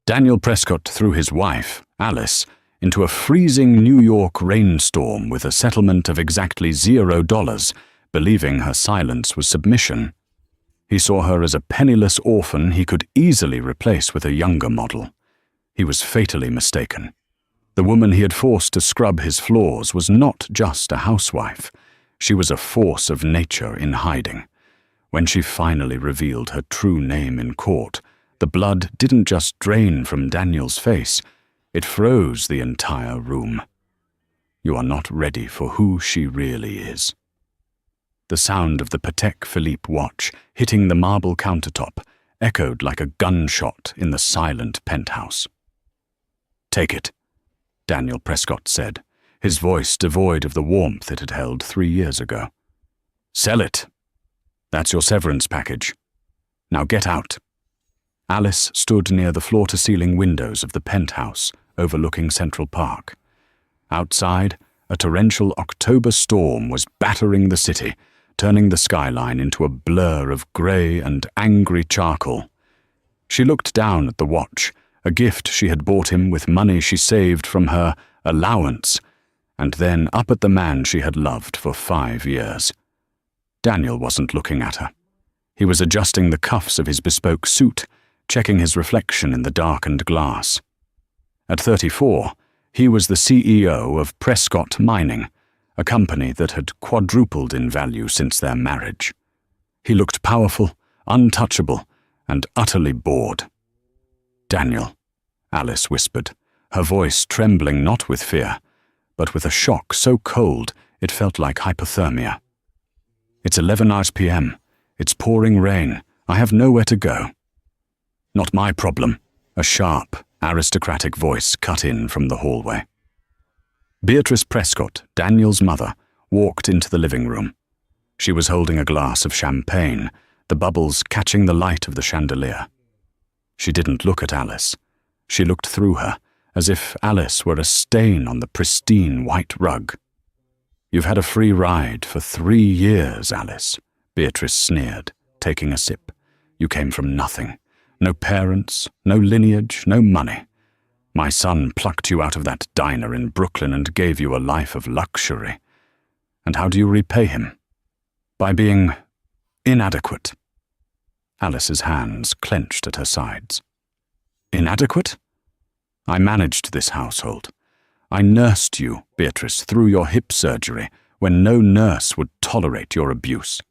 Daniel Prescott threw his wife, Alice, into a freezing New York rainstorm with a settlement of exactly $0, believing her silence was submission. He saw her as a penniless orphan he could easily replace with a younger model. He was fatally mistaken. The woman he had forced to scrub his floors was not just a housewife. She was a force of nature in hiding. When she finally revealed her true name in court, the blood didn't just drain from Daniel's face, it froze the entire room. You are not ready for who she really is. The sound of the Patek Philippe watch hitting the marble countertop echoed like a gunshot in the silent penthouse. "Take it," Daniel Prescott said, his voice devoid of the warmth it had held 3 years ago. "Sell it. That's your severance package. Now get out." Alice stood near the floor-to-ceiling windows of the penthouse overlooking Central Park. Outside, a torrential October storm was battering the city, turning the skyline into a blur of grey and angry charcoal. She looked down at the watch, a gift she had bought him with money she saved from her allowance, and then up at the man she had loved for 5 years. Daniel wasn't looking at her. He was adjusting the cuffs of his bespoke suit, checking his reflection in the darkened glass. At 34, he was the CEO of Prescott Mining, a company that had quadrupled in value since their marriage. He looked powerful, untouchable, and utterly bored. "Daniel," Alice whispered, her voice trembling not with fear, but with a shock so cold it felt like hypothermia. "It's 11 p.m. It's pouring rain. I have nowhere to go." "Not my problem," a sharp, aristocratic voice cut in from the hallway. Beatrice Prescott, Daniel's mother, walked into the living room. She was holding a glass of champagne, the bubbles catching the light of the chandelier. She didn't look at Alice. She looked through her, as if Alice were a stain on the pristine white rug. "You've had a free ride for 3 years, Alice," Beatrice sneered, taking a sip. "You came from nothing. No parents, no lineage, no money. My son plucked you out of that diner in Brooklyn and gave you a life of luxury. And how do you repay him? By being inadequate." Alice's hands clenched at her sides. "Inadequate? I managed this household. I nursed you, Beatrice, through your hip surgery when no nurse would tolerate your abuse.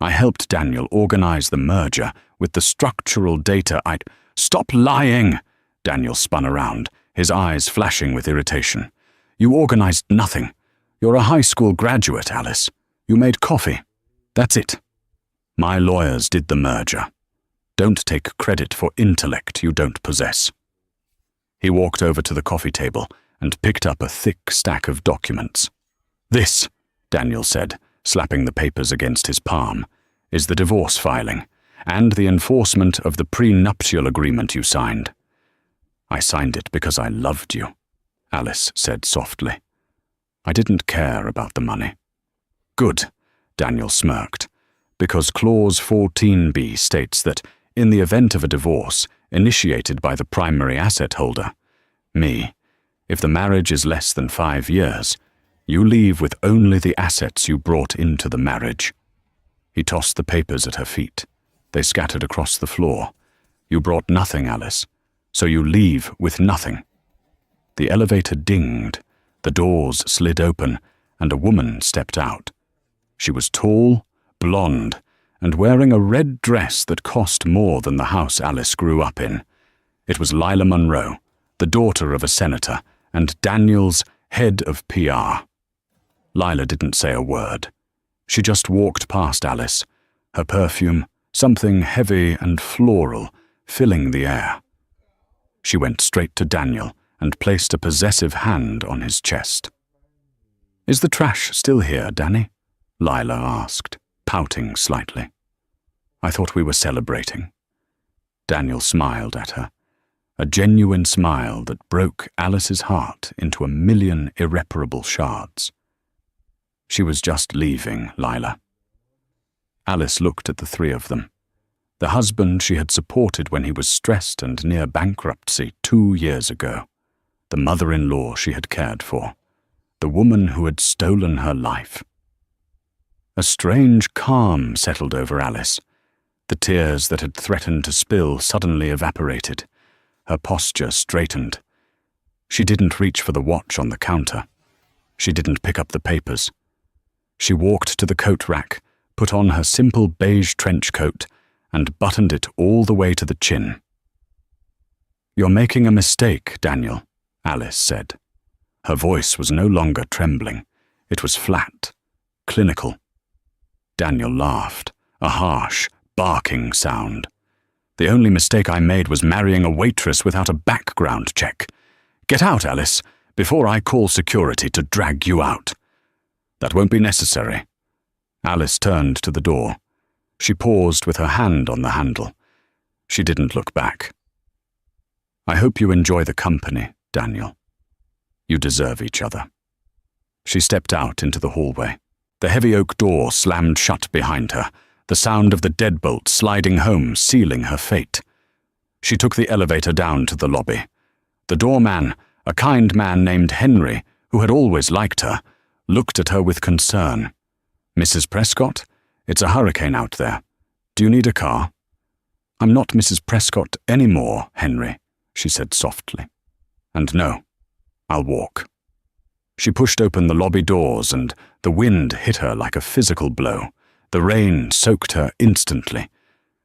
I helped Daniel organize the merger with the structural data I'd— "Stop lying!" Daniel spun around, his eyes flashing with irritation. "You organized nothing. You're a high school graduate, Alice. You made coffee. That's it. My lawyers did the merger. Don't take credit for intellect you don't possess." He walked over to the coffee table and picked up a thick stack of documents. "This," Daniel said, slapping the papers against his palm, "is the divorce filing, and the enforcement of the prenuptial agreement you signed." "I signed it because I loved you," Alice said softly. "I didn't care about the money." "Good," Daniel smirked, "because Clause 14b states that, in the event of a divorce initiated by the primary asset holder, me, if the marriage is less than 5 years, you leave with only the assets you brought into the marriage." He tossed the papers at her feet. They scattered across the floor. "You brought nothing, Alice, so you leave with nothing." The elevator dinged, the doors slid open, and a woman stepped out. She was tall, blonde, and wearing a red dress that cost more than the house Alice grew up in. It was Lila Monroe, the daughter of a senator, and Daniel's head of PR. Lila didn't say a word. She just walked past Alice, her perfume, something heavy and floral, filling the air. She went straight to Daniel and placed a possessive hand on his chest. "Is the trash still here, Danny?" Lila asked, pouting slightly. "I thought we were celebrating." Daniel smiled at her, a genuine smile that broke Alice's heart into a million irreparable shards. She was just leaving, Lila. Alice looked at the 3 of them. The husband she had supported when he was stressed and near bankruptcy 2 years ago. The mother-in-law she had cared for. The woman who had stolen her life. A strange calm settled over Alice. The tears that had threatened to spill suddenly evaporated. Her posture straightened. She didn't reach for the watch on the counter. She didn't pick up the papers. She walked to the coat rack, put on her simple beige trench coat, and buttoned it all the way to the chin. "You're making a mistake, Daniel," Alice said. Her voice was no longer trembling. It was flat, clinical. Daniel laughed, a harsh, barking sound. "The only mistake I made was marrying a waitress without a background check. Get out, Alice, before I call security to drag you out." "That won't be necessary." Alice turned to the door. She paused with her hand on the handle. She didn't look back. "I hope you enjoy the company, Daniel. You deserve each other." She stepped out into the hallway. The heavy oak door slammed shut behind her, the sound of the deadbolt sliding home sealing her fate. She took the elevator down to the lobby. The doorman, a kind man named Henry, who had always liked her, looked at her with concern. "Mrs. Prescott, it's a hurricane out there. Do you need a car?" "I'm not Mrs. Prescott anymore, Henry," she said softly. "And no, I'll walk." She pushed open the lobby doors and the wind hit her like a physical blow. The rain soaked her instantly.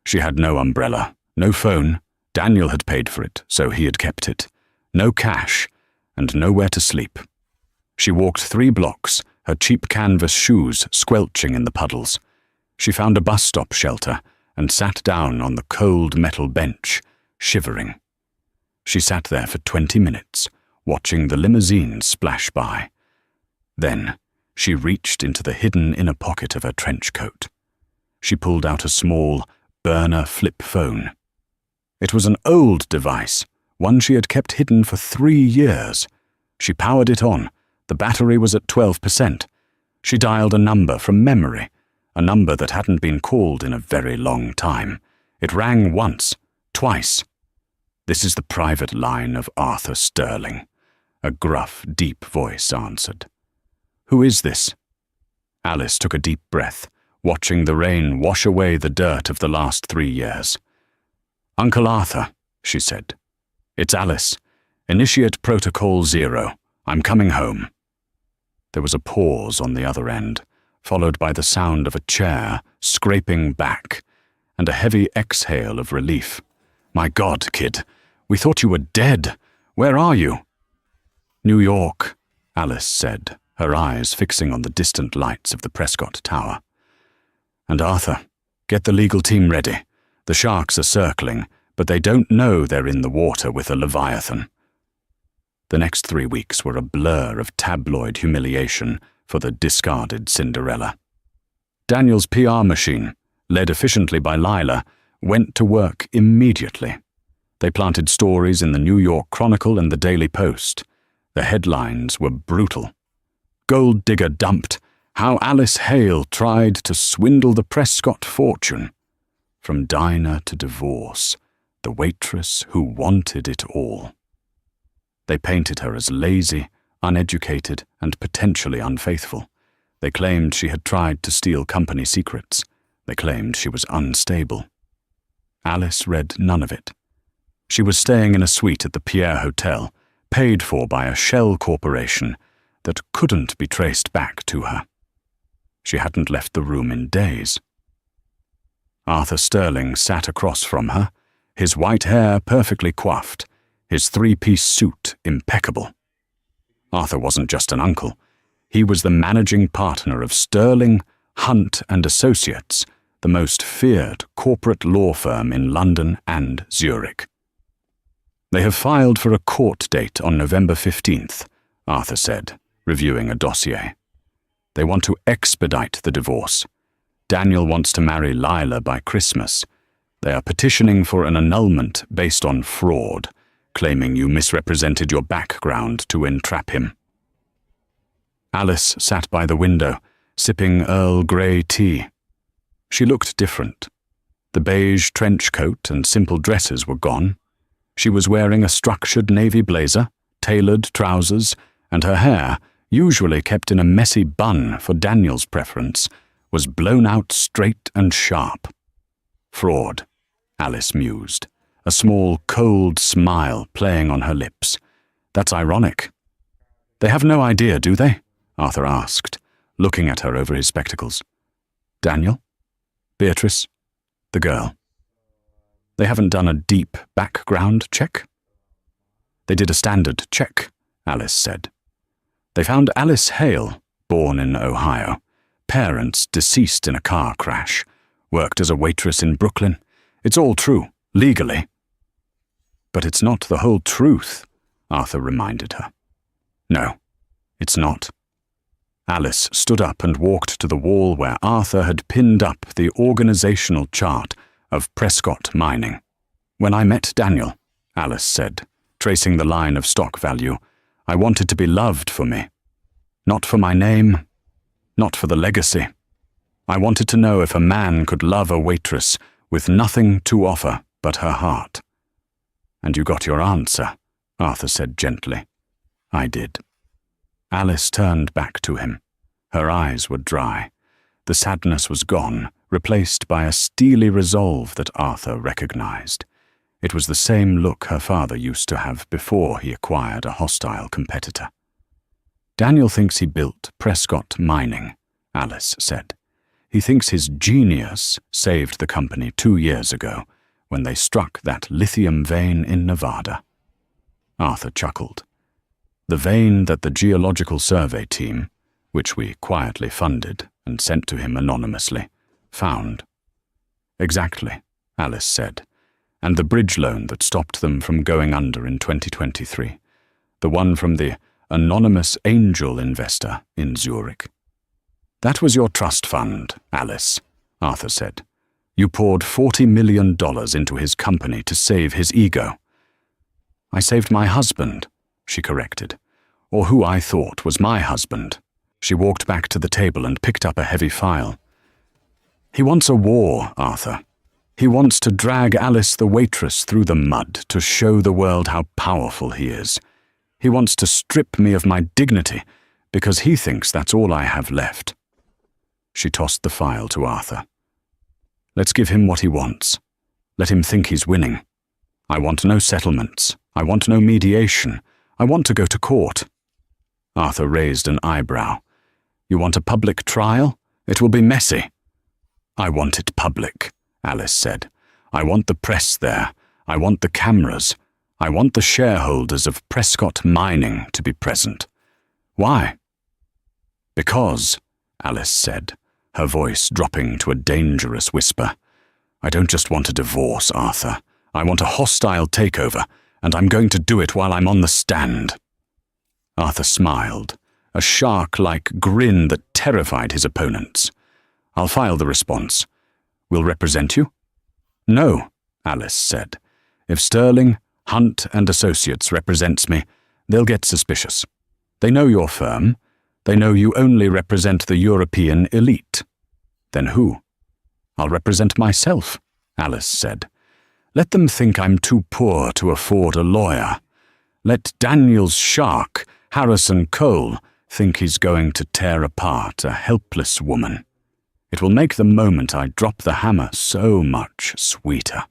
She had no umbrella, no phone. Daniel had paid for it, so he had kept it. No cash, and nowhere to sleep. She walked 3 blocks, her cheap canvas shoes squelching in the puddles. She found a bus stop shelter and sat down on the cold metal bench, shivering. She sat there for 20 minutes, watching the limousines splash by. Then she reached into the hidden inner pocket of her trench coat. She pulled out a small, burner flip phone. It was an old device, one she had kept hidden for 3 years. She powered it on. The battery was at 12%. She dialed a number from memory, a number that hadn't been called in a very long time. It rang once, twice. "This is the private line of Arthur Sterling," a gruff, deep voice answered. "Who is this?" Alice took a deep breath, watching the rain wash away the dirt of the last 3 years. "Uncle Arthur," she said. "It's Alice. Initiate Protocol 0. I'm coming home." There was a pause on the other end, followed by the sound of a chair scraping back, and a heavy exhale of relief. "My God, kid, we thought you were dead. Where are you?" "New York," Alice said, her eyes fixing on the distant lights of the Prescott Tower. "And Arthur, get the legal team ready. The sharks are circling, but they don't know they're in the water with a leviathan." The next 3 weeks were a blur of tabloid humiliation for the discarded Cinderella. Daniel's PR machine, led efficiently by Lila, went to work immediately. They planted stories in the New York Chronicle and the Daily Post. The headlines were brutal. "Gold digger dumped. How Alice Hale tried to swindle the Prescott fortune." From diner to divorce, the waitress who wanted it all. They painted her as lazy, uneducated, and potentially unfaithful. They claimed she had tried to steal company secrets. They claimed she was unstable. Alice read none of it. She was staying in a suite at the Pierre Hotel, paid for by a shell corporation that couldn't be traced back to her. She hadn't left the room in days. Arthur Sterling sat across from her, his white hair perfectly coiffed, his 3-piece suit impeccable. Arthur wasn't just an uncle. He was the managing partner of Sterling, Hunt and Associates, the most feared corporate law firm in London and Zurich. "They have filed for a court date on November 15th, Arthur said, reviewing a dossier. "They want to expedite the divorce. Daniel wants to marry Lila by Christmas. They are petitioning for an annulment based on fraud, claiming you misrepresented your background to entrap him." Alice sat by the window, sipping Earl Grey tea. She looked different. The beige trench coat and simple dresses were gone. She was wearing a structured navy blazer, tailored trousers, and her hair, usually kept in a messy bun for Daniel's preference, was blown out straight and sharp. Fraud, Alice mused, a small, cold smile playing on her lips. That's ironic. They have no idea, do they? Arthur asked, looking at her over his spectacles. Daniel? Beatrice? The girl. They haven't done a deep background check? They did a standard check, Alice said. They found Alice Hale, born in Ohio, parents deceased in a car crash, worked as a waitress in Brooklyn. It's all true, legally. But it's not the whole truth, Arthur reminded her. No, it's not. Alice stood up and walked to the wall where Arthur had pinned up the organizational chart of Prescott Mining. When I met Daniel, Alice said, tracing the line of stock value, I wanted to be loved for me. Not for my name, not for the legacy. I wanted to know if a man could love a waitress with nothing to offer but her heart. And you got your answer, Arthur said gently. I did. Alice turned back to him. Her eyes were dry. The sadness was gone, replaced by a steely resolve that Arthur recognized. It was the same look her father used to have before he acquired a hostile competitor. Daniel thinks he built Prescott Mining, Alice said. He thinks his genius saved the company 2 years ago when they struck that lithium vein in Nevada. Arthur chuckled. The vein that the Geological Survey team, which we quietly funded and sent to him anonymously, found. Exactly, Alice said, and the bridge loan that stopped them from going under in 2023, the one from the anonymous angel investor in Zurich. That was your trust fund, Alice, Arthur said. You poured $40 million into his company to save his ego. I saved my husband, she corrected, or who I thought was my husband. She walked back to the table and picked up a heavy file. He wants a war, Arthur. He wants to drag Alice the waitress through the mud to show the world how powerful he is. He wants to strip me of my dignity because he thinks that's all I have left. She tossed the file to Arthur. Let's give him what he wants. Let him think he's winning. I want no settlements. I want no mediation. I want to go to court. Arthur raised an eyebrow. You want a public trial? It will be messy. I want it public, Alice said. I want the press there. I want the cameras. I want the shareholders of Prescott Mining to be present. Why? Because, Alice said, her voice dropping to a dangerous whisper, I don't just want a divorce, Arthur. I want a hostile takeover, and I'm going to do it while I'm on the stand. Arthur smiled, a shark-like grin that terrified his opponents. I'll file the response. We'll represent you? No, Alice said. If Sterling, Hunt and Associates represents me, they'll get suspicious. They know your firm. They know you only represent the European elite. Then who? I'll represent myself, Alice said. Let them think I'm too poor to afford a lawyer. Let Daniel's shark, Harrison Cole, think he's going to tear apart a helpless woman. It will make the moment I drop the hammer so much sweeter.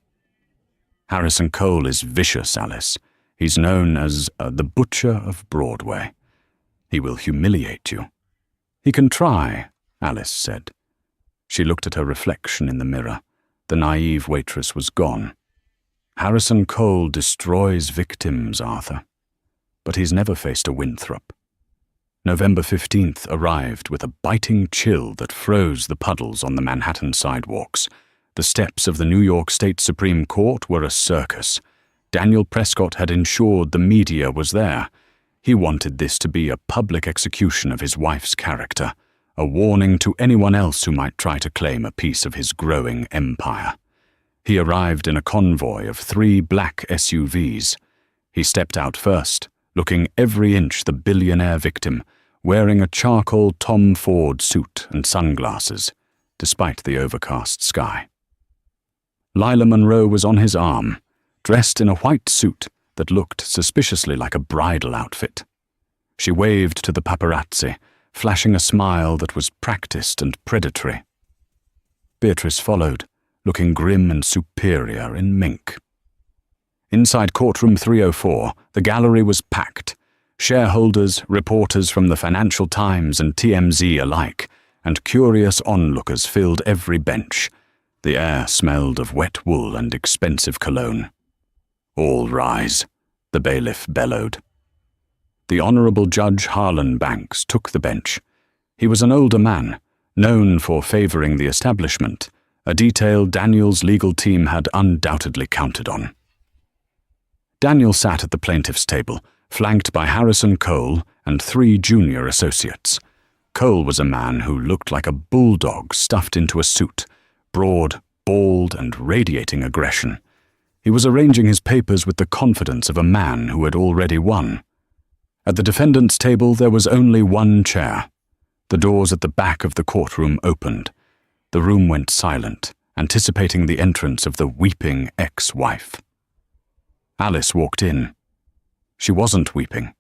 Harrison Cole is vicious, Alice. He's known as the Butcher of Broadway. He will humiliate you. He can try, Alice said. She looked at her reflection in the mirror. The naive waitress was gone. Harrison Cole destroys victims, Arthur. But he's never faced a Winthrop. November 15th arrived with a biting chill that froze the puddles on the Manhattan sidewalks. The steps of the New York State Supreme Court were a circus. Daniel Prescott had ensured the media was there. He wanted this to be a public execution of his wife's character, a warning to anyone else who might try to claim a piece of his growing empire. He arrived in a convoy of 3 black SUVs. He stepped out first, looking every inch the billionaire victim, wearing a charcoal Tom Ford suit and sunglasses, despite the overcast sky. Lila Monroe was on his arm, dressed in a white suit that looked suspiciously like a bridal outfit. She waved to the paparazzi, flashing a smile that was practiced and predatory. Beatrice followed, looking grim and superior in mink. Inside courtroom 304, the gallery was packed. Shareholders, reporters from the Financial Times and TMZ alike, and curious onlookers filled every bench. The air smelled of wet wool and expensive cologne. "All rise," the bailiff bellowed. The Honourable Judge Harlan Banks took the bench. He was an older man, known for favouring the establishment, a detail Daniel's legal team had undoubtedly counted on. Daniel sat at the plaintiff's table, flanked by Harrison Cole and 3 junior associates. Cole was a man who looked like a bulldog stuffed into a suit, broad, bald, and radiating aggression. He was arranging his papers with the confidence of a man who had already won. At the defendant's table there was only one chair. The doors at the back of the courtroom opened. The room went silent, anticipating the entrance of the weeping ex-wife. Alice walked in. She wasn't weeping.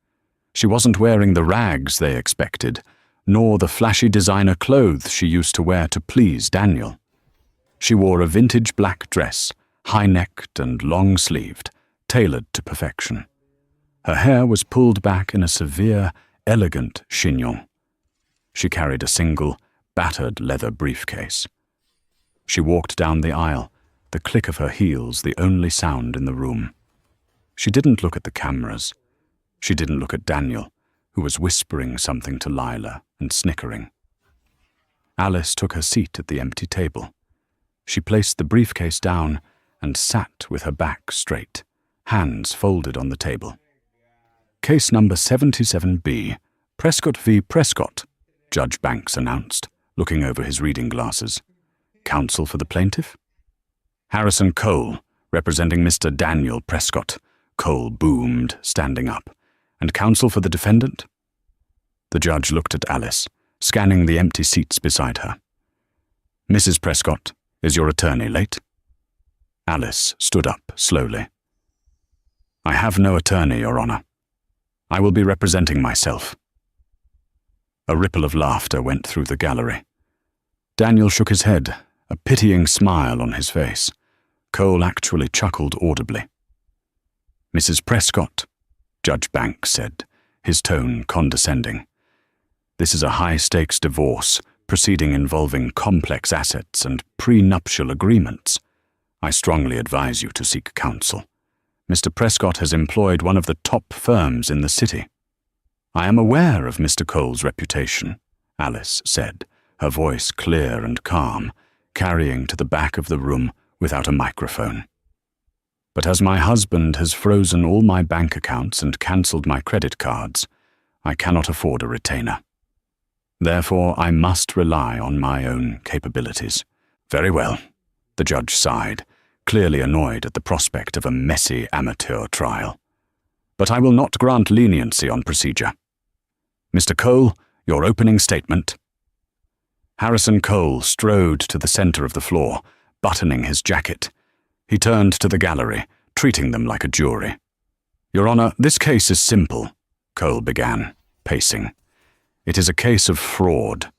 She wasn't wearing the rags they expected, nor the flashy designer clothes she used to wear to please Daniel. She wore a vintage black dress, high-necked and long-sleeved, tailored to perfection. Her hair was pulled back in a severe, elegant chignon. She carried a single, battered leather briefcase. She walked down the aisle, the click of her heels the only sound in the room. She didn't look at the cameras. She didn't look at Daniel, who was whispering something to Lila and snickering. Alice took her seat at the empty table. She placed the briefcase down and sat with her back straight, hands folded on the table. "Case number 77B, Prescott v. Prescott," Judge Banks announced, looking over his reading glasses. "Counsel for the plaintiff?" "Harrison Cole, representing Mr. Daniel Prescott," Cole boomed, standing up. "And counsel for the defendant?" The judge looked at Alice, scanning the empty seats beside her. "Mrs. Prescott, is your attorney late?" Alice stood up slowly. "I have no attorney, Your Honor. I will be representing myself." A ripple of laughter went through the gallery. Daniel shook his head, a pitying smile on his face. Cole actually chuckled audibly. "Mrs. Prescott," Judge Banks said, his tone condescending. "This is a high-stakes divorce, proceeding involving complex assets and prenuptial agreements. I strongly advise you to seek counsel. Mr. Prescott has employed one of the top firms in the city." "I am aware of Mr. Cole's reputation," Alice said, her voice clear and calm, carrying to the back of the room without a microphone. "But as my husband has frozen all my bank accounts and cancelled my credit cards, I cannot afford a retainer. Therefore, I must rely on my own capabilities." "Very well," the judge sighed, clearly annoyed at the prospect of a messy amateur trial. "But I will not grant leniency on procedure. Mr. Cole, your opening statement." Harrison Cole strode to the center of the floor, buttoning his jacket. He turned to the gallery, treating them like a jury. "Your Honor, this case is simple," Cole began, pacing. "It is a case of fraud.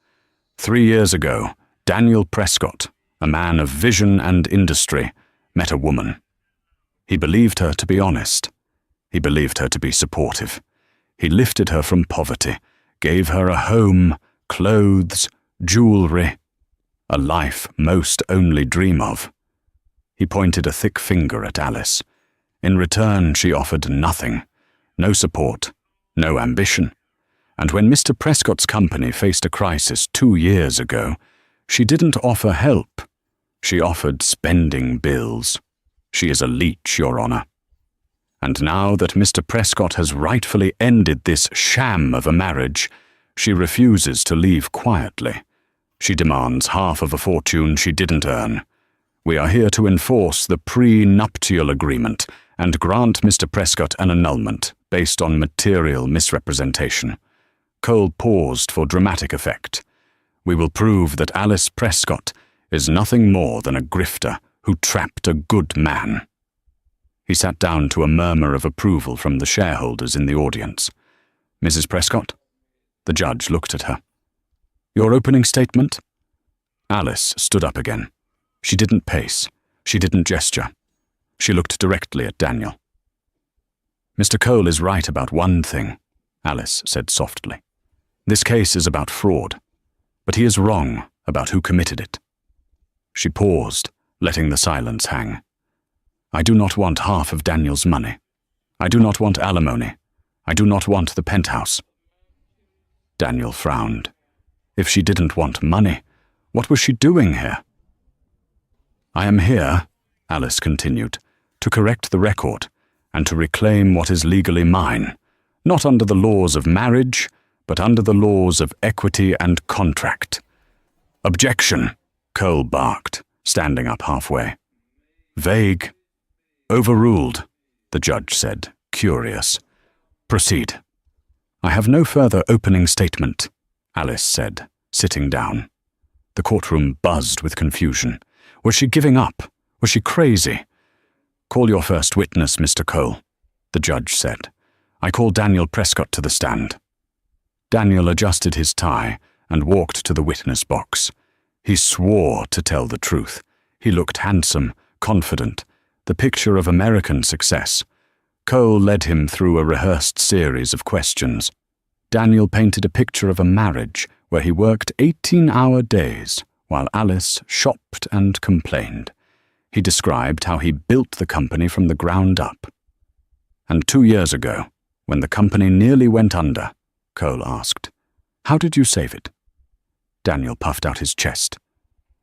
3 years ago, Daniel Prescott, a man of vision and industry, met a woman. He believed her to be honest. He believed her to be supportive. He lifted her from poverty, gave her a home, clothes, jewelry, a life most only dream of. He pointed a thick finger at Alice. In return, she offered nothing, no support, no ambition. And when Mr. Prescott's company faced a crisis 2 years ago, she didn't offer help. She offered spending bills. She is a leech, Your Honor. And now that Mr. Prescott has rightfully ended this sham of a marriage, she refuses to leave quietly. She demands half of a fortune she didn't earn. We are here to enforce the prenuptial agreement and grant Mr. Prescott an annulment based on material misrepresentation. Cole paused for dramatic effect. We will prove that Alice Prescott is nothing more than a grifter who trapped a good man. He sat down to a murmur of approval from the shareholders in the audience. Mrs. Prescott? The judge looked at her. Your opening statement? Alice stood up again. She didn't pace. She didn't gesture. She looked directly at Daniel. Mr. Cole is right about one thing, Alice said softly. This case is about fraud, but he is wrong about who committed it. She paused, letting the silence hang. I do not want half of Daniel's money. I do not want alimony. I do not want the penthouse. Daniel frowned. If she didn't want money, what was she doing here? I am here, Alice continued, to correct the record and to reclaim what is legally mine, not under the laws of marriage, but under the laws of equity and contract. Objection, Cole barked, standing up halfway. Vague. Overruled, the judge said, curious. Proceed. I have no further opening statement, Alice said, sitting down. The courtroom buzzed with confusion. Was she giving up? Was she crazy? Call your first witness, Mr. Cole, the judge said. I call Daniel Prescott to the stand. Daniel adjusted his tie and walked to the witness box. He swore to tell the truth. He looked handsome, confident, the picture of American success. Cole led him through a rehearsed series of questions. Daniel painted a picture of a marriage where he worked 18-hour days while Alice shopped and complained. He described how he built the company from the ground up. And 2 years ago, when the company nearly went under, Cole asked, how did you save it? Daniel puffed out his chest.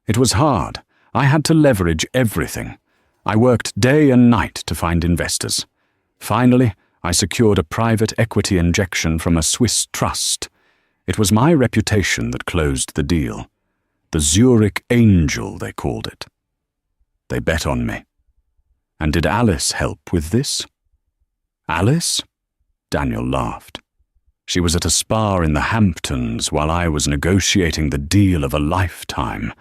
It was hard. I had to leverage everything. I worked day and night to find investors. Finally, I secured a private equity injection from a Swiss trust. It was my reputation that closed the deal. The Zurich Angel, they called it. They bet on me. And did Alice help with this? Alice? Daniel laughed. She was at a spa in the Hamptons while I was negotiating the deal of a lifetime.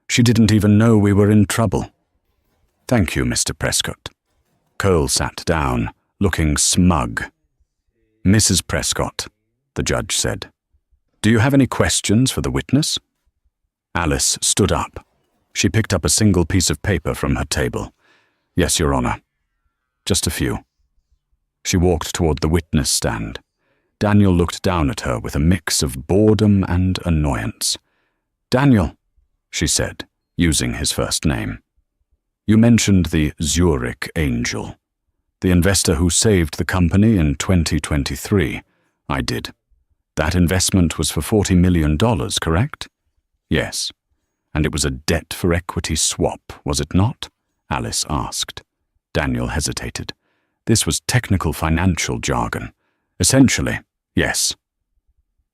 She didn't even know we were in trouble. Thank you, Mr. Prescott. Cole sat down, looking smug. Mrs. Prescott, the judge said, do you have any questions for the witness? Alice stood up. She picked up a single piece of paper from her table. Yes, Your Honor. Just a few. She walked toward the witness stand. Daniel looked down at her with a mix of boredom and annoyance. Daniel, she said, using his first name. You mentioned the Zurich Angel, the investor who saved the company in 2023. I did. That investment was for $40 million, correct? Yes. And it was a debt-for-equity swap, was it not? Alice asked. Daniel hesitated. This was technical financial jargon. Essentially, yes.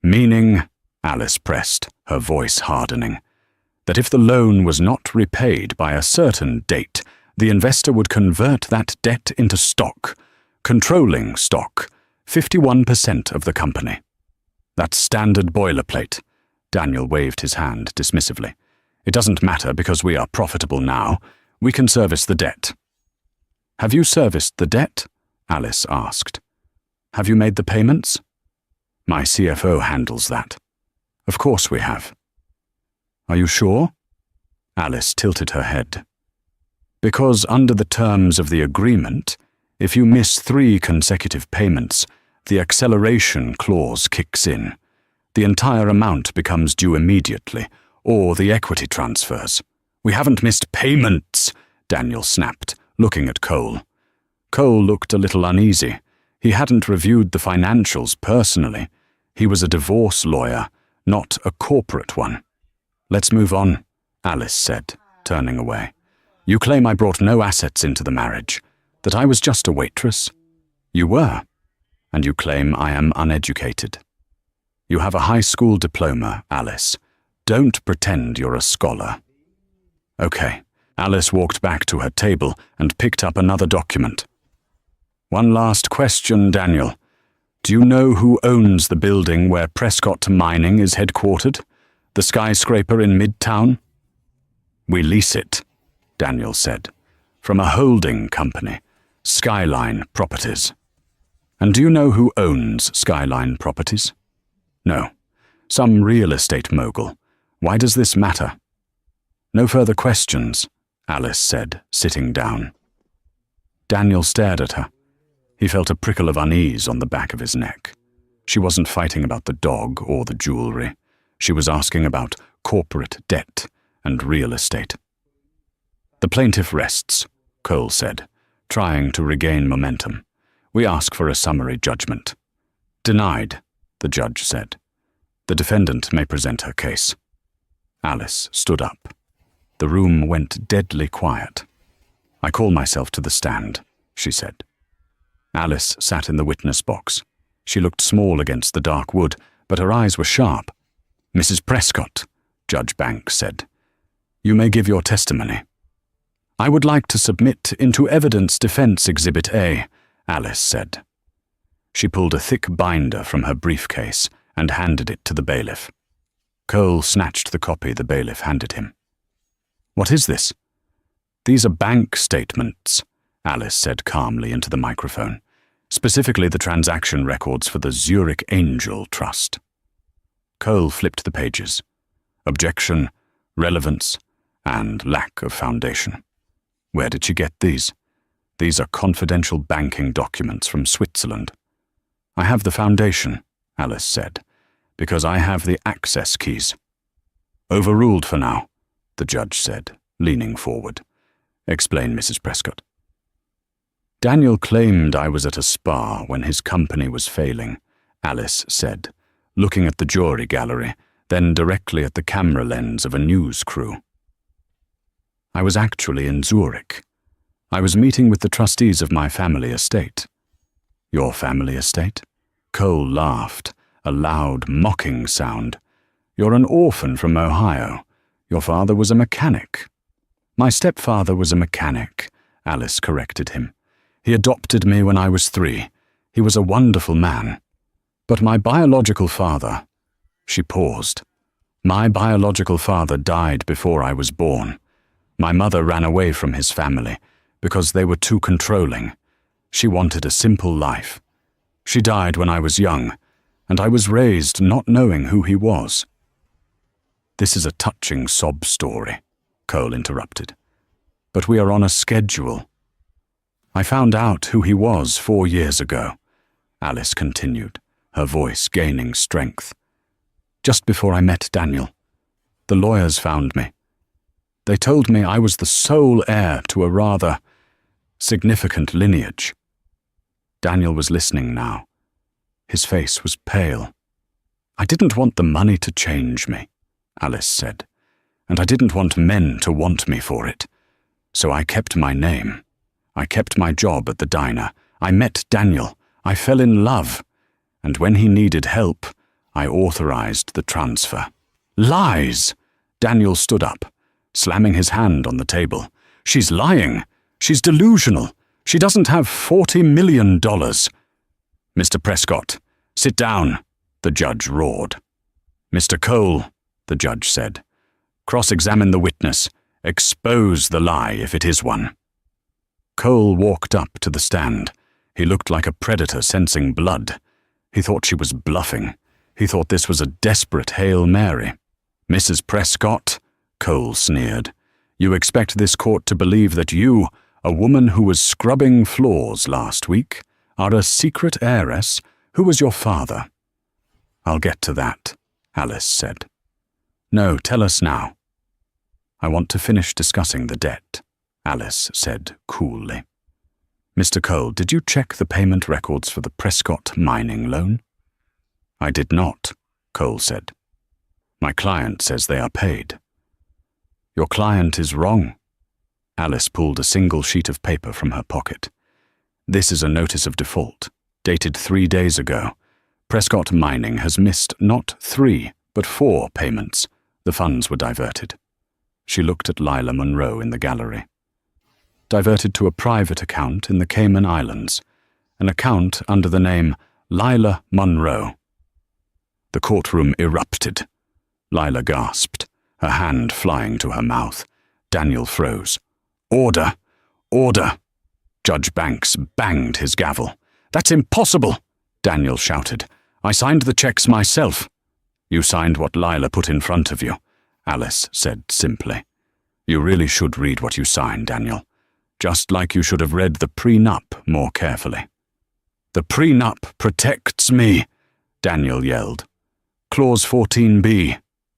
Meaning, Alice pressed, her voice hardening, that if the loan was not repaid by a certain date, the investor would convert that debt into stock, controlling stock, 51% of the company. That's standard boilerplate. Daniel waved his hand dismissively. It doesn't matter because we are profitable now. We can service the debt. Have you serviced the debt? Alice asked. Have you made the payments? My CFO handles that. Of course we have. Are you sure? Alice tilted her head. Because under the terms of the agreement, if you miss 3 consecutive payments, the acceleration clause kicks in. The entire amount becomes due immediately, or the equity transfers. We haven't missed payments, Daniel snapped, looking at Cole. Cole looked a little uneasy. He hadn't reviewed the financials personally. He was a divorce lawyer, not a corporate one. Let's move on, Alice said, turning away. You claim I brought no assets into the marriage, that I was just a waitress. You were, and you claim I am uneducated. You have a high school diploma, Alice. Don't pretend you're a scholar. Okay. Alice walked back to her table and picked up another document. One last question, Daniel. Do you know who owns the building where Prescott Mining is headquartered? The skyscraper in Midtown? We lease it. Daniel said. "From a holding company, Skyline Properties." "And do you know who owns Skyline Properties?" "No. Some real estate mogul. Why does this matter?" "No further questions," Alice said, sitting down. Daniel stared at her. He felt a prickle of unease on the back of his neck. She wasn't fighting about the dog or the jewelry. She was asking about corporate debt and real estate. "The plaintiff rests," Cole said, trying to regain momentum. "We ask for a summary judgment." "Denied," the judge said. "The defendant may present her case." Alice stood up. The room went deadly quiet. "I call myself to the stand," she said. Alice sat in the witness box. She looked small against the dark wood, but her eyes were sharp. "Mrs. Prescott," Judge Banks said, "you may give your testimony." "I would like to submit into evidence Defense Exhibit A," Alice said. She pulled a thick binder from her briefcase and handed it to the bailiff. Cole snatched the copy the bailiff handed him. "What is this?" "These are bank statements," Alice said calmly into the microphone, "specifically the transaction records for the Zurich Angel Trust." Cole flipped the pages. Objection, relevance, and lack of foundation. "Where did she get these?" "These are confidential banking documents from Switzerland." "I have the foundation," Alice said, "because I have the access keys." "Overruled for now," the judge said, leaning forward. "Explain, Mrs. Prescott." "Daniel claimed I was at a spa when his company was failing," Alice said, looking at the jury gallery, then directly at the camera lens of a news crew. "I was actually in Zurich. I was meeting with the trustees of my family estate." "Your family estate?" Cole laughed, a loud, mocking sound. "You're an orphan from Ohio. Your father was a mechanic." "My stepfather was a mechanic," Alice corrected him. "He adopted me when I was 3. He was a wonderful man. But my biological father—" She paused. "My biological father died before I was born. My mother ran away from his family because they were too controlling. She wanted a simple life. She died when I was young, and I was raised not knowing who he was." "This is a touching sob story," Cole interrupted. "But we are on a schedule." "I found out who he was 4 years ago," Alice continued, her voice gaining strength. "Just before I met Daniel. The lawyers found me. They told me I was the sole heir to a rather significant lineage." Daniel was listening now. His face was pale. "I didn't want the money to change me," Alice said, "and I didn't want men to want me for it. So I kept my name. I kept my job at the diner. I met Daniel. I fell in love. And when he needed help, I authorized the transfer." "Lies!" Daniel stood up, slamming his hand on the table. "She's lying. She's delusional. She doesn't have $40 million. "Mr. Prescott, sit down," the judge roared. "Mr. Cole," the judge said, "cross-examine the witness. Expose the lie if it is one." Cole walked up to the stand. He looked like a predator sensing blood. He thought she was bluffing. He thought this was a desperate Hail Mary. "Mrs. Prescott," Cole sneered, "you expect this court to believe that you, a woman who was scrubbing floors last week, are a secret heiress? Who was your father?" "I'll get to that," Alice said. "No, tell us now." "I want to finish discussing the debt," Alice said coolly. "Mr. Cole, did you check the payment records for the Prescott mining loan?" "I did not," Cole said. "My client says they are paid." "Your client is wrong." Alice pulled a single sheet of paper from her pocket. "This is a notice of default, dated 3 days ago. Prescott Mining has missed not 3, but 4 payments. The funds were diverted." She looked at Lila Monroe in the gallery. "Diverted to a private account in the Cayman Islands, an account under the name Lila Monroe." The courtroom erupted. Lila gasped, her hand flying to her mouth. Daniel froze. Order! Order! Judge Banks banged his gavel. "That's impossible!" Daniel shouted. "I signed the checks myself." "You signed what Lila put in front of you," Alice said simply. "You really should read what you signed, Daniel. Just like you should have read the prenup more carefully." "The prenup protects me," Daniel yelled. "Clause 14b,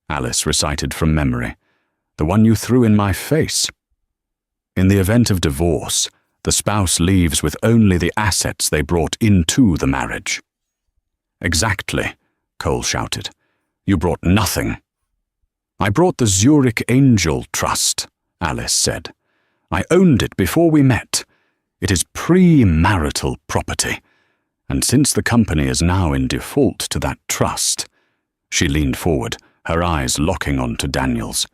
Alice recited from memory. "The one you threw in my face. In the event of divorce, the spouse leaves with only the assets they brought into the marriage." "Exactly," Cole shouted. "You brought nothing." "I brought the Zurich Angel Trust," Alice said. "I owned it before we met. It is pre-marital property, and since the company is now in default to that trust—" She leaned forward, her eyes locking onto Daniel's.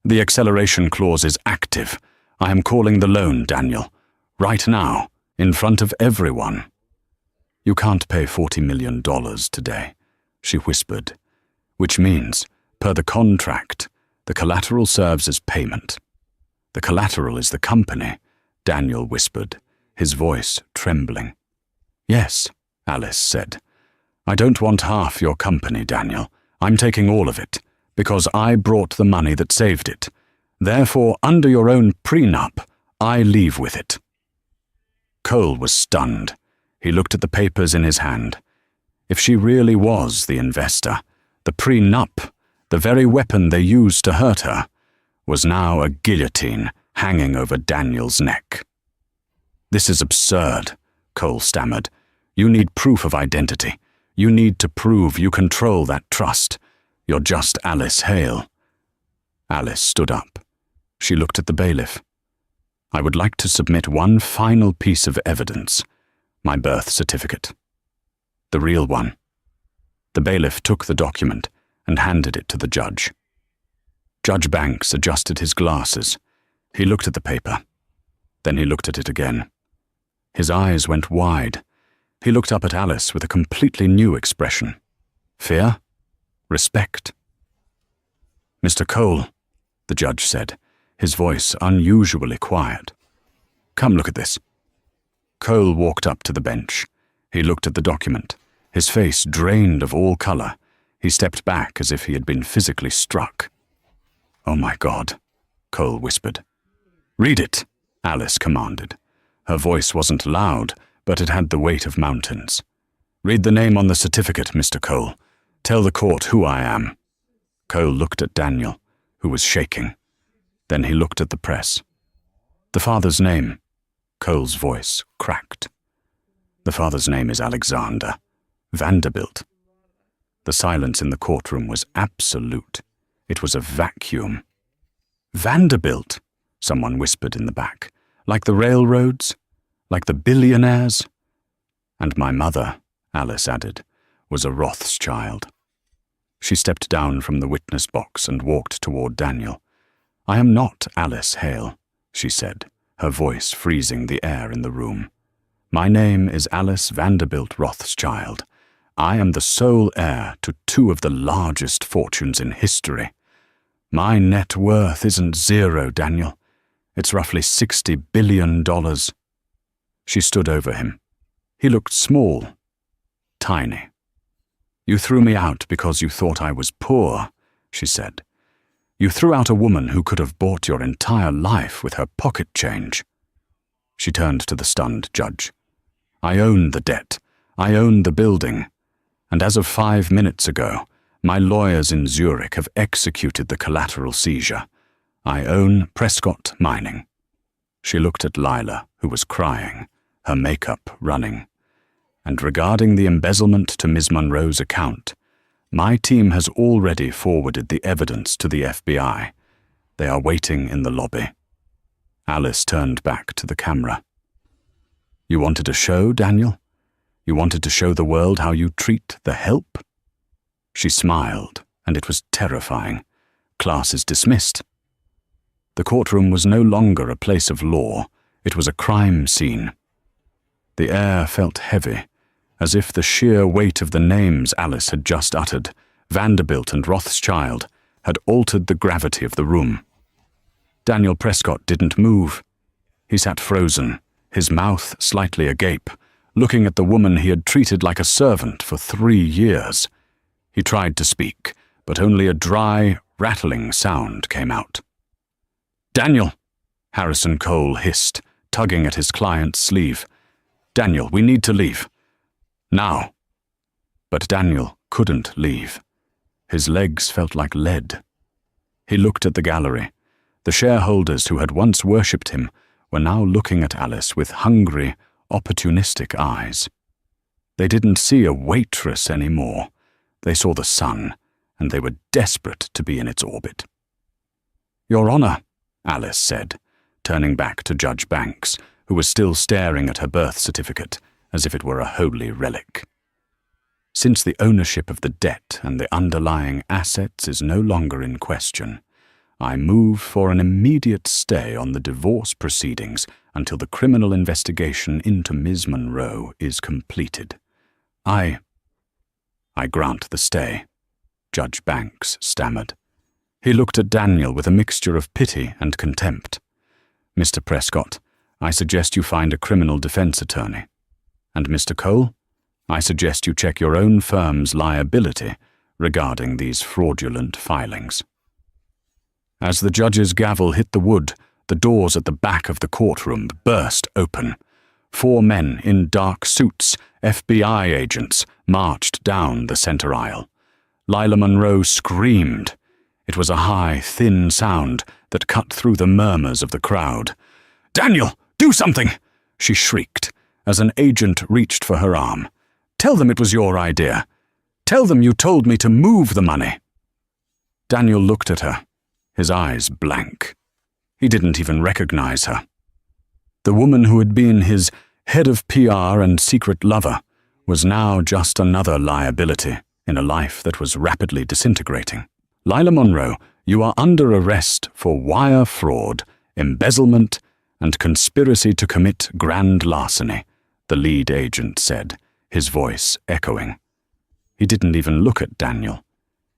"The acceleration clause is active. I am calling the loan, Daniel. Right now, in front of everyone." "You can't pay $40 million today," she whispered. "Which means, per the contract, the collateral serves as payment." "The collateral is the company," Daniel whispered, his voice trembling. "Yes," Alice said. "I don't want half your company, Daniel. I'm taking all of it, because I brought the money that saved it. Therefore, under your own prenup, I leave with it." Cole was stunned. He looked at the papers in his hand. If she really was the investor, the prenup, the very weapon they used to hurt her, was now a guillotine hanging over Daniel's neck. "This is absurd," Cole stammered. "You need proof of identity. You need to prove you control that trust. You're just Alice Hale." Alice stood up. She looked at the bailiff. "I would like to submit one final piece of evidence. My birth certificate. The real one." The bailiff took the document and handed it to the judge. Judge Banks adjusted his glasses. He looked at the paper. Then he looked at it again. His eyes went wide. He looked up at Alice with a completely new expression. Fear? Respect? "Mr. Cole," the judge said, his voice unusually quiet. "Come look at this." Cole walked up to the bench. He looked at the document, his face drained of all color. He stepped back as if he had been physically struck. "Oh my God," Cole whispered. "Read it," Alice commanded. Her voice wasn't loud, but it had the weight of mountains. "Read the name on the certificate, Mr. Cole. Tell the court who I am." Cole looked at Daniel, who was shaking. Then he looked at the press. "The father's name." Cole's voice cracked. "The father's name is Alexander Vanderbilt." The silence in the courtroom was absolute. It was a vacuum. "Vanderbilt," someone whispered in the back. "Like the railroads? Like the billionaires?" "And my mother," Alice added, "was a Rothschild." She stepped down from the witness box and walked toward Daniel. "I am not Alice Hale," she said, her voice freezing the air in the room. "My name is Alice Vanderbilt Rothschild. I am the sole heir to two of the largest fortunes in history. My net worth isn't zero, Daniel. It's roughly $60 billion. She stood over him. He looked small, tiny. "You threw me out because you thought I was poor," she said. "You threw out a woman who could have bought your entire life with her pocket change." She turned to the stunned judge. "I own the debt. I own the building. And as of 5 minutes ago, my lawyers in Zurich have executed the collateral seizure. I own Prescott Mining." She looked at Lila, who was crying, her makeup running. "And regarding the embezzlement to Ms. Monroe's account, my team has already forwarded the evidence to the FBI. They are waiting in the lobby." Alice turned back to the camera. "You wanted to show, Daniel? You wanted to show the world how you treat the help?" She smiled, and it was terrifying. Class is dismissed. The courtroom was no longer a place of law. It was a crime scene. The air felt heavy, as if the sheer weight of the names Alice had just uttered, Vanderbilt and Rothschild, had altered the gravity of the room. Daniel Prescott didn't move. He sat frozen, his mouth slightly agape, looking at the woman he had treated like a servant for 3 years. He tried to speak, but only a dry, rattling sound came out. "Daniel," Harrison Cole hissed, tugging at his client's sleeve. "Daniel, we need to leave. Now." But Daniel couldn't leave. His legs felt like lead. He looked at the gallery. The shareholders who had once worshipped him were now looking at Alice with hungry, opportunistic eyes. They didn't see a waitress anymore. They saw the sun, and they were desperate to be in its orbit. "Your Honor," Alice said, turning back to Judge Banks, who was still staring at her birth certificate as if it were a holy relic. "Since the ownership of the debt and the underlying assets is no longer in question, I move for an immediate stay on the divorce proceedings until the criminal investigation into Ms. Monroe is completed. I grant the stay," Judge Banks stammered. He looked at Daniel with a mixture of pity and contempt. "Mr. Prescott, I suggest you find a criminal defense attorney. And Mr. Cole, I suggest you check your own firm's liability regarding these fraudulent filings." As the judge's gavel hit the wood, the doors at the back of the courtroom burst open. 4 men in dark suits, FBI agents, marched down the center aisle. Lila Monroe screamed. It was a high, thin sound that cut through the murmurs of the crowd. "Daniel, do something!" she shrieked as an agent reached for her arm. "Tell them it was your idea. Tell them you told me to move the money." Daniel looked at her, his eyes blank. He didn't even recognize her. The woman who had been his head of PR and secret lover was now just another liability in a life that was rapidly disintegrating. "Lila Monroe, you are under arrest for wire fraud, embezzlement, and conspiracy to commit grand larceny," the lead agent said, his voice echoing. He didn't even look at Daniel.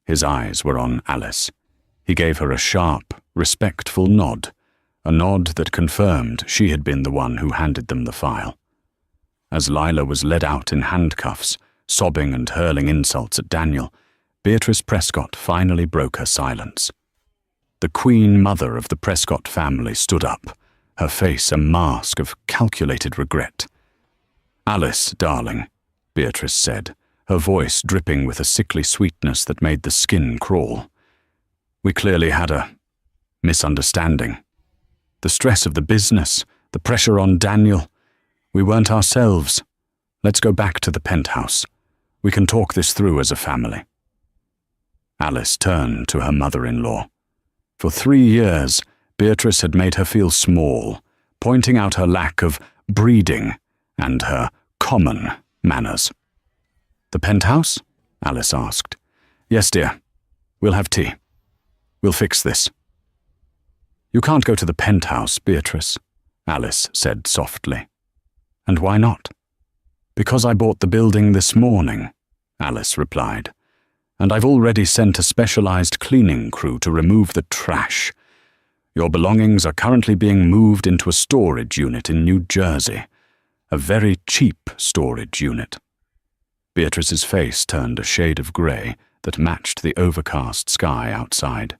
His eyes were on Alice. He gave her a sharp, respectful nod, a nod that confirmed she had been the one who handed them the file. As Lila was led out in handcuffs, sobbing and hurling insults at Daniel, Beatrice Prescott finally broke her silence. The queen mother of the Prescott family stood up, her face a mask of calculated regret. "Alice, darling," Beatrice said, her voice dripping with a sickly sweetness that made the skin crawl. "We clearly had a misunderstanding. The stress of the business, the pressure on Daniel. We weren't ourselves. Let's go back to the penthouse. We can talk this through as a family." Alice turned to her mother-in-law. For 3 years, Beatrice had made her feel small, pointing out her lack of breeding and her common manners. "The penthouse?" Alice asked. "Yes, dear. We'll have tea. We'll fix this." "You can't go to the penthouse, Beatrice," Alice said softly. "And why not?" "Because I bought the building this morning," Alice replied. "And I've already sent a specialized cleaning crew to remove the trash. Your belongings are currently being moved into a storage unit in New Jersey, a very cheap storage unit." Beatrice's face turned a shade of gray that matched the overcast sky outside.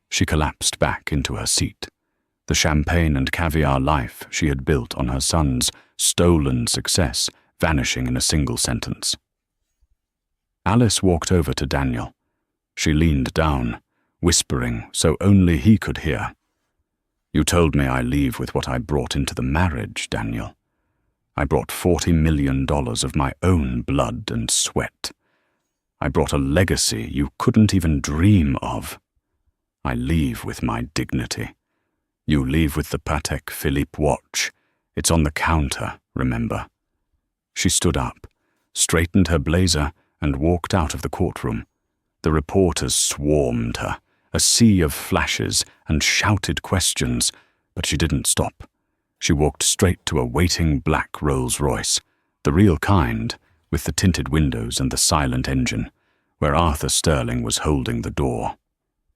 She collapsed back into her seat, the champagne and caviar life she had built on her son's stolen success vanishing in a single sentence. Alice walked over to Daniel. She leaned down, whispering so only he could hear. "You told me I leave with what I brought into the marriage, Daniel. I brought $40 million of my own blood and sweat. I brought a legacy you couldn't even dream of. I leave with my dignity. You leave with the Patek Philippe watch. It's on the counter, remember?" She stood up, straightened her blazer, and walked out of the courtroom. The reporters swarmed her, a sea of flashes and shouted questions, but she didn't stop. She walked straight to a waiting black Rolls-Royce, the real kind, with the tinted windows and the silent engine, where Arthur Sterling was holding the door.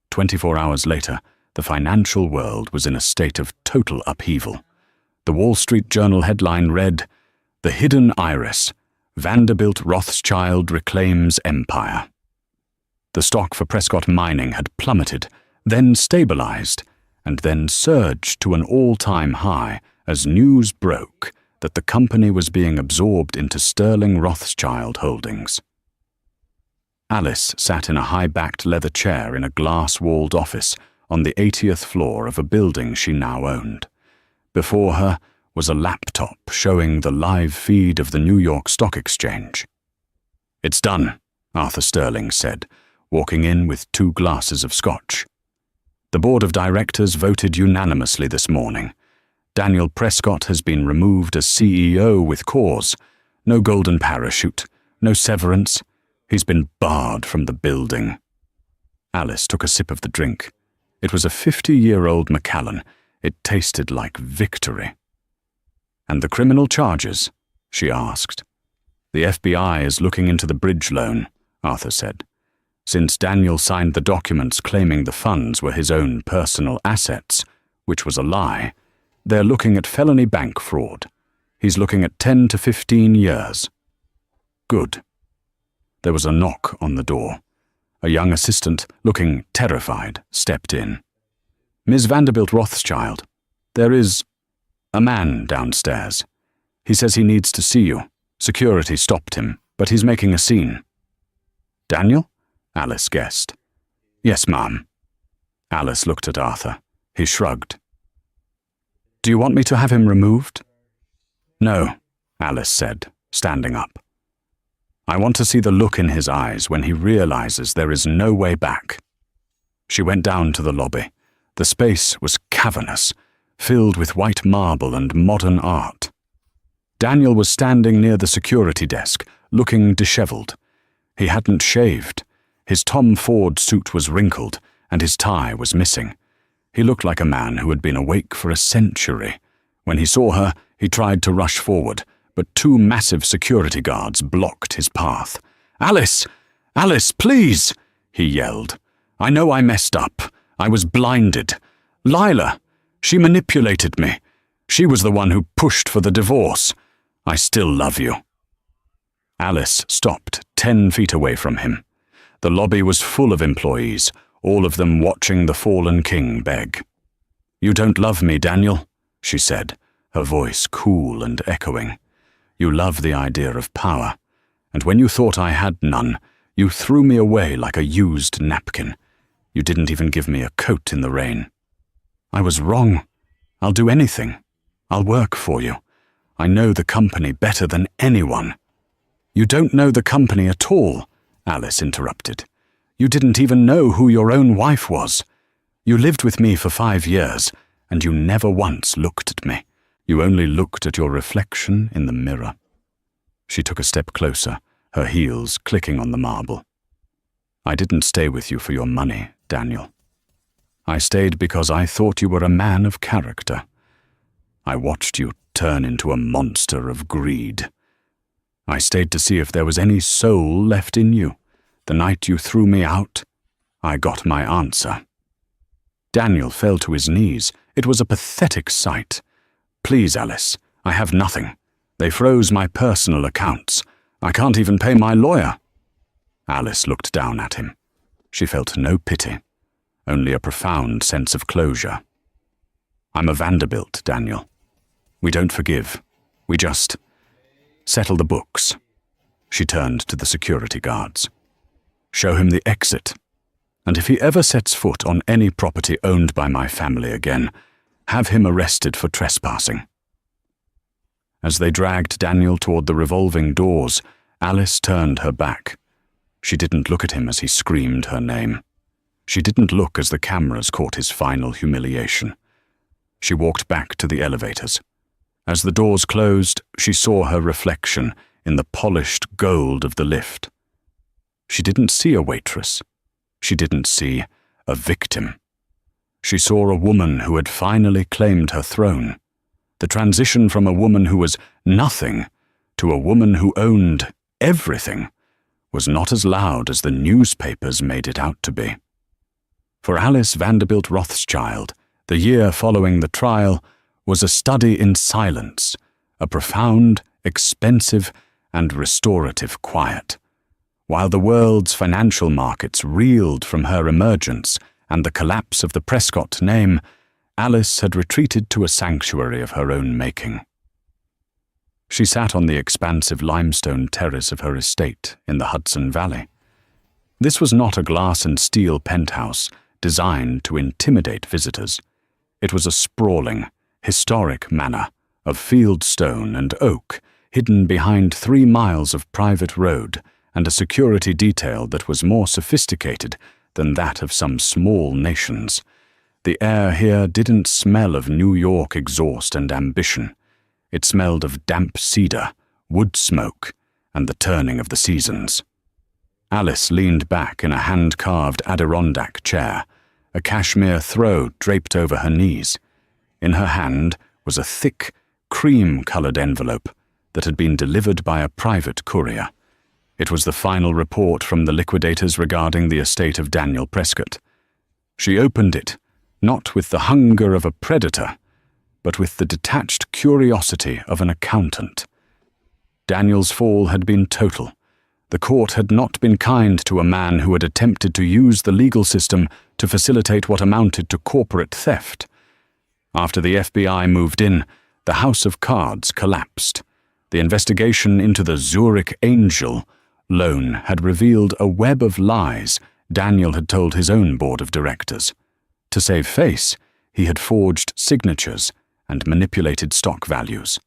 24 hours later, the financial world was in a state of total upheaval. The Wall Street Journal headline read, "The Hidden Iris. Vanderbilt Rothschild Reclaims Empire." The stock for Prescott Mining had plummeted, then stabilized, and then surged to an all-time high as news broke that the company was being absorbed into Sterling Rothschild Holdings. Alice sat in a high-backed leather chair in a glass-walled office on the 80th floor of a building she now owned. Before her was a laptop showing the live feed of the New York Stock Exchange. "It's done," Arthur Sterling said, walking in with 2 glasses of scotch. "The board of directors voted unanimously this morning. Daniel Prescott has been removed as CEO with cause. No golden parachute, no severance. He's been barred from the building." Alice took a sip of the drink. It was a 50-year-old Macallan. It tasted like victory. "And the criminal charges?" she asked. "The FBI is looking into the bridge loan," Arthur said. "Since Daniel signed the documents claiming the funds were his own personal assets, which was a lie, they're looking at felony bank fraud. He's looking at 10 to 15 years. "Good." There was a knock on the door. A young assistant, looking terrified, stepped in. "Ms. Vanderbilt Rothschild, there is a man downstairs. He says he needs to see you. Security stopped him, but he's making a scene." "Daniel?" Alice guessed. "Yes, ma'am." Alice looked at Arthur. He shrugged. "Do you want me to have him removed?" "No," Alice said, standing up. "I want to see the look in his eyes when he realizes there is no way back." She went down to the lobby. The space was cavernous, filled with white marble and modern art. Daniel was standing near the security desk, looking disheveled. He hadn't shaved. His Tom Ford suit was wrinkled, and his tie was missing. He looked like a man who had been awake for a century. When he saw her, he tried to rush forward, but 2 massive security guards blocked his path. "Alice! Alice, please!" he yelled. "I know I messed up. I was blinded. Lila, she manipulated me. She was the one who pushed for the divorce. I still love you." Alice stopped 10 feet away from him. The lobby was full of employees, all of them watching the fallen king beg. "You don't love me, Daniel," she said, her voice cool and echoing. "You love the idea of power, and when you thought I had none, you threw me away like a used napkin. You didn't even give me a coat in the rain. I was wrong. I'll do anything. I'll work for you. I know the company better than anyone." "You don't know the company at all," Alice interrupted. "You didn't even know who your own wife was. You lived with me for 5 years, and you never once looked at me. You only looked at your reflection in the mirror." She took a step closer, her heels clicking on the marble. "I didn't stay with you for your money, Daniel. I stayed because I thought you were a man of character. I watched you turn into a monster of greed. I stayed to see if there was any soul left in you. The night you threw me out, I got my answer." Daniel fell to his knees. It was a pathetic sight. "Please, Alice, I have nothing. They froze my personal accounts. I can't even pay my lawyer." Alice looked down at him. She felt no pity, only a profound sense of closure. "I'm a Vanderbilt, Daniel. We don't forgive. We just settle the books." She turned to the security guards. "Show him the exit, and if he ever sets foot on any property owned by my family again, have him arrested for trespassing." As they dragged Daniel toward the revolving doors, Alice turned her back. She didn't look at him as he screamed her name. She didn't look as the cameras caught his final humiliation. She walked back to the elevators. As the doors closed, she saw her reflection in the polished gold of the lift. She didn't see a waitress. She didn't see a victim. She saw a woman who had finally claimed her throne. The transition from a woman who was nothing to a woman who owned everything was not as loud as the newspapers made it out to be. For Alice Vanderbilt Rothschild, the year following the trial was a study in silence, a profound, expensive, and restorative quiet. While the world's financial markets reeled from her emergence and the collapse of the Prescott name, Alice had retreated to a sanctuary of her own making. She sat on the expansive limestone terrace of her estate in the Hudson Valley. This was not a glass and steel penthouse designed to intimidate visitors. It was a sprawling, historic manor of field stone and oak, hidden behind 3 miles of private road and a security detail that was more sophisticated than that of some small nations. The air here didn't smell of New York exhaust and ambition. It smelled of damp cedar, wood smoke, and the turning of the seasons. Alice leaned back in a hand-carved Adirondack chair, a cashmere throw draped over her knees. In her hand was a thick, cream-colored envelope that had been delivered by a private courier. It was the final report from the liquidators regarding the estate of Daniel Prescott. She opened it, not with the hunger of a predator, but with the detached curiosity of an accountant. Daniel's fall had been total. The court had not been kind to a man who had attempted to use the legal system to facilitate what amounted to corporate theft. After the FBI moved in, the house of cards collapsed. The investigation into the Zurich Angel loan had revealed a web of lies Daniel had told his own board of directors. To save face, he had forged signatures and manipulated stock values.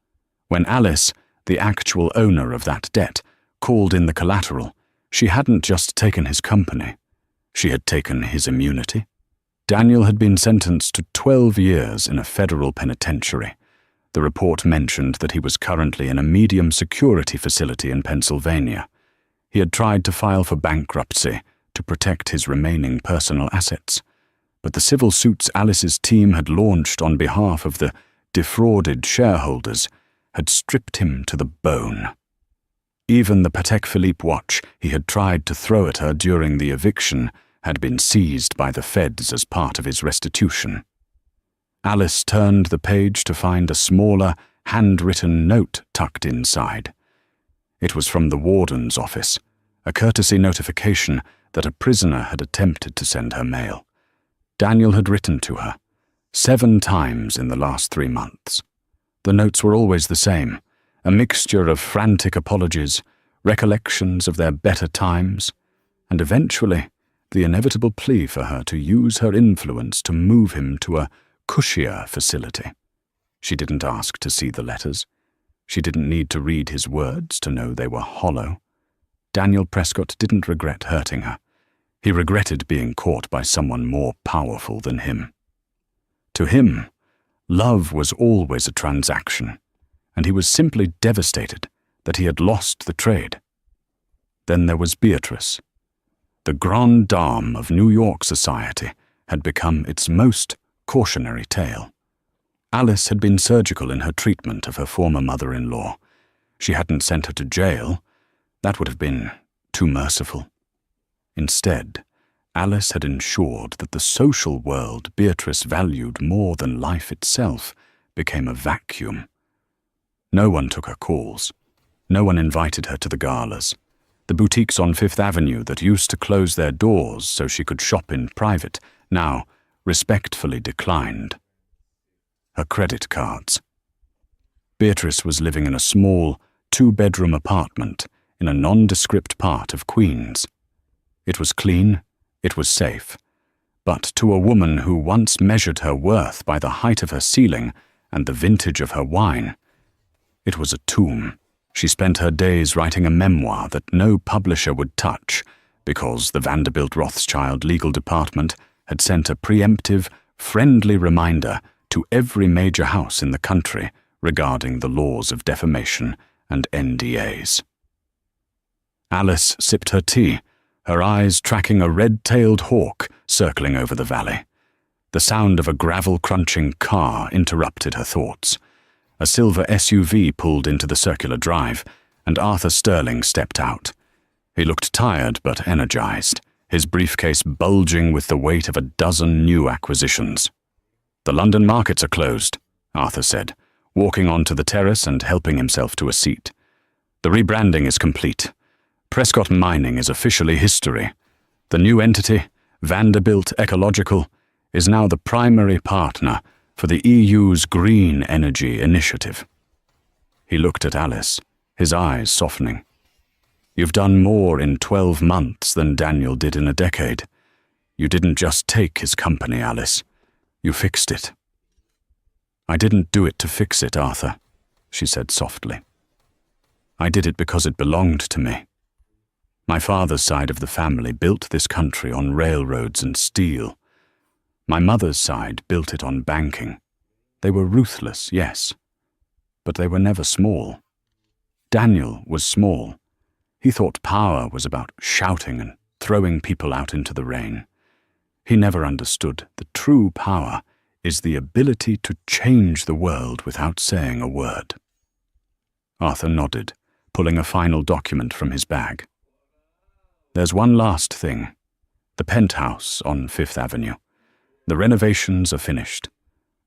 When Alice, the actual owner of that debt, called in the collateral, she hadn't just taken his company. She had taken his immunity. Daniel had been sentenced to 12 years in a federal penitentiary. The report mentioned that he was currently in a medium security facility in Pennsylvania. He had tried to file for bankruptcy to protect his remaining personal assets, but the civil suits Alice's team had launched on behalf of the defrauded shareholders had stripped him to the bone. Even the Patek Philippe watch he had tried to throw at her during the eviction had been seized by the feds as part of his restitution. Alice turned the page to find a smaller, handwritten note tucked inside. It was from the warden's office, a courtesy notification that a prisoner had attempted to send her mail. Daniel had written to her 7 times in the last 3 months. The notes were always the same, a mixture of frantic apologies, recollections of their better times, and eventually the inevitable plea for her to use her influence to move him to a cushier facility. She didn't ask to see the letters. She didn't need to read his words to know they were hollow. Daniel Prescott didn't regret hurting her. He regretted being caught by someone more powerful than him. To him, love was always a transaction, and he was simply devastated that he had lost the trade. Then there was Beatrice. The grande dame of New York society had become its most cautionary tale. Alice had been surgical in her treatment of her former mother-in-law. She hadn't sent her to jail. That would have been too merciful. Instead, Alice had ensured that the social world Beatrice valued more than life itself became a vacuum. No one took her calls. No one invited her to the galas. The boutiques on Fifth Avenue that used to close their doors so she could shop in private now respectfully declined. Her credit cards. Beatrice was living in a small, 2-bedroom apartment in a nondescript part of Queens. It was clean, it was safe, but to a woman who once measured her worth by the height of her ceiling and the vintage of her wine, it was a tomb. She spent her days writing a memoir that no publisher would touch because the Vanderbilt Rothschild legal department had sent a preemptive, friendly reminder to every major house in the country regarding the laws of defamation and NDAs. Alice sipped her tea, her eyes tracking a red-tailed hawk circling over the valley. The sound of a gravel-crunching car interrupted her thoughts. A silver SUV pulled into the circular drive, and Arthur Sterling stepped out. He looked tired but energized, his briefcase bulging with the weight of a dozen new acquisitions. "The London markets are closed," Arthur said, walking onto the terrace and helping himself to a seat. The rebranding is complete. Prescott Mining is officially history. The new entity, Vanderbilt Ecological, is now the primary partner for the EU's Green Energy Initiative. He looked at Alice, his eyes softening. You've done more in 12 months than Daniel did in a decade. You didn't just take his company, Alice. You fixed it. I didn't do it to fix it, Arthur, she said softly. I did it because it belonged to me. My father's side of the family built this country on railroads and steel. My mother's side built it on banking. They were ruthless, yes, but they were never small. Daniel was small. He thought power was about shouting and throwing people out into the rain. He never understood that true power is the ability to change the world without saying a word. Arthur nodded, pulling a final document from his bag. There's one last thing. The penthouse on Fifth Avenue. The renovations are finished.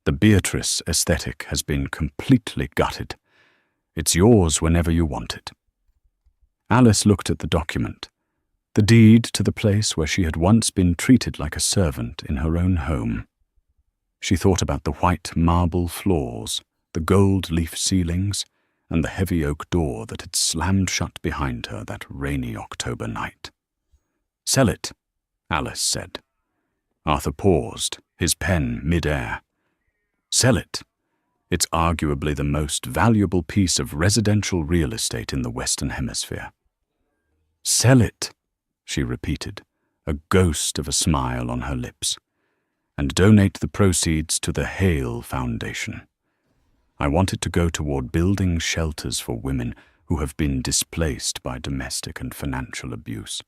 The Beatrice aesthetic has been completely gutted. It's yours whenever you want it. Alice looked at the document, the deed to the place where she had once been treated like a servant in her own home. She thought about the white marble floors, the gold leaf ceilings, and the heavy oak door that had slammed shut behind her that rainy October night. Sell it, Alice said. Arthur paused, his pen mid-air. Sell it. It's arguably the most valuable piece of residential real estate in the Western Hemisphere. Sell it, she repeated, a ghost of a smile on her lips, and donate the proceeds to the Hale Foundation. I want it to go toward building shelters for women who have been displaced by domestic and financial abuse.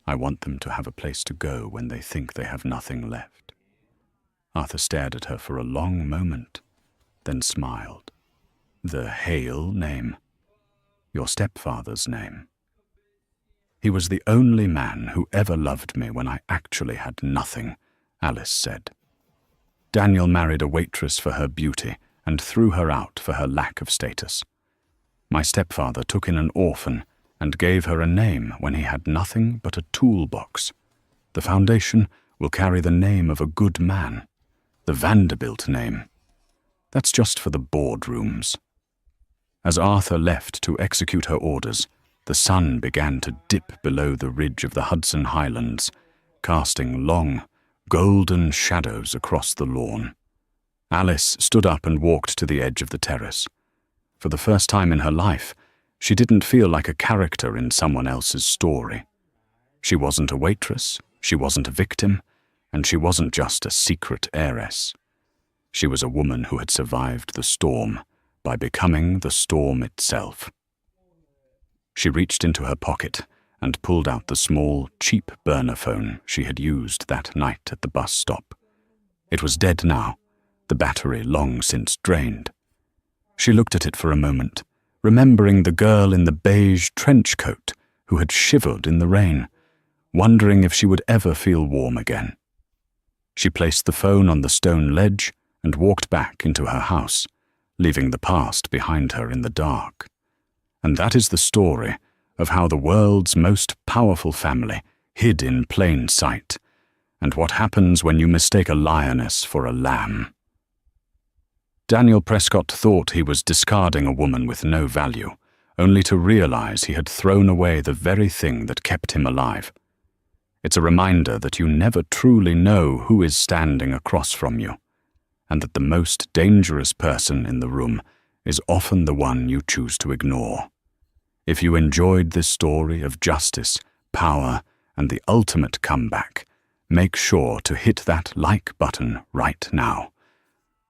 I want them to have a place to go when they think they have nothing left. Arthur stared at her for a long moment, then smiled. The Hale name. Your stepfather's name. He was the only man who ever loved me when I actually had nothing, Alice said. Daniel married a waitress for her beauty and threw her out for her lack of status. My stepfather took in an orphan and gave her a name when he had nothing but a toolbox. The foundation will carry the name of a good man, the Vanderbilt name. That's just for the boardrooms. As Arthur left to execute her orders, the sun began to dip below the ridge of the Hudson Highlands, casting long, golden shadows across the lawn. Alice stood up and walked to the edge of the terrace. For the first time in her life, she didn't feel like a character in someone else's story. She wasn't a waitress, she wasn't a victim, and she wasn't just a secret heiress. She was a woman who had survived the storm by becoming the storm itself. She reached into her pocket and pulled out the small, cheap burner phone she had used that night at the bus stop. It was dead now, the battery long since drained. She looked at it for a moment, remembering the girl in the beige trench coat who had shivered in the rain, wondering if she would ever feel warm again. She placed the phone on the stone ledge and walked back into her house, leaving the past behind her in the dark. And that is the story of how the world's most powerful family hid in plain sight, and what happens when you mistake a lioness for a lamb. Daniel Prescott thought he was discarding a woman with no value, only to realize he had thrown away the very thing that kept him alive. It's a reminder that you never truly know who is standing across from you, and that the most dangerous person in the room is often the one you choose to ignore. If you enjoyed this story of justice, power, and the ultimate comeback, make sure to hit that like button right now.